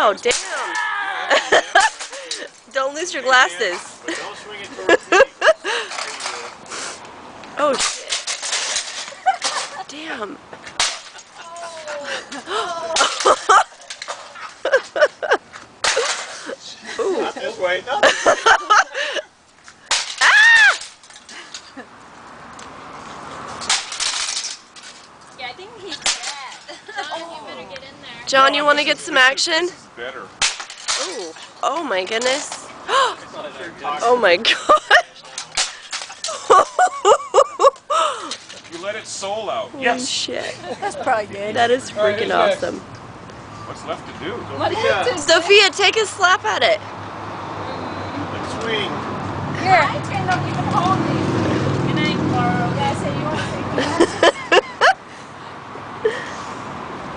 Wow, damn. Don't lose your glasses. But don't swing it towards me. Oh, shit. Damn. Ooh. Not this way. Ah! Yeah, I think he's dead. John, you better get in there. John, you want to get some action? This is better. Ooh. Oh my goodness. Oh my gosh. You let its soul out. Holy shit. That's probably good. That is freaking awesome. What's left to do? What do you do? Sophia, take a slap at it. Let's swing. Here. I cannot even hold it. Good night, Carl. Yeah, so you want to take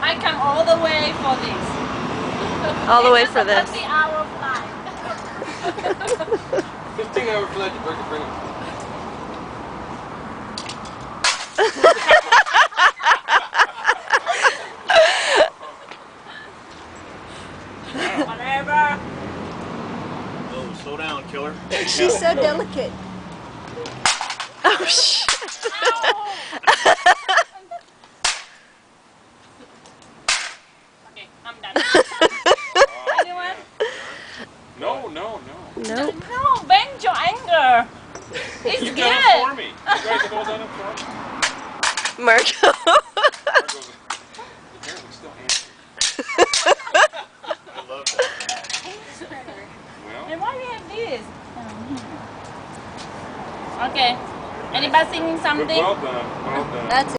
I come all the way for this. All the way for this. 50-hour flight. 15-hour flight to bring it. Whatever. Oh, slow down, killer. She's so delicate. Oh shit. Okay, I'm done. Anyone? No. Nope. No, bend your anger. It's You good. done it for me. You guys have all done it for me. Marco. Marco's apparently still angry. I love that. Well, And why do we have this? Okay. Anybody singing something? well done. Well done. That's it.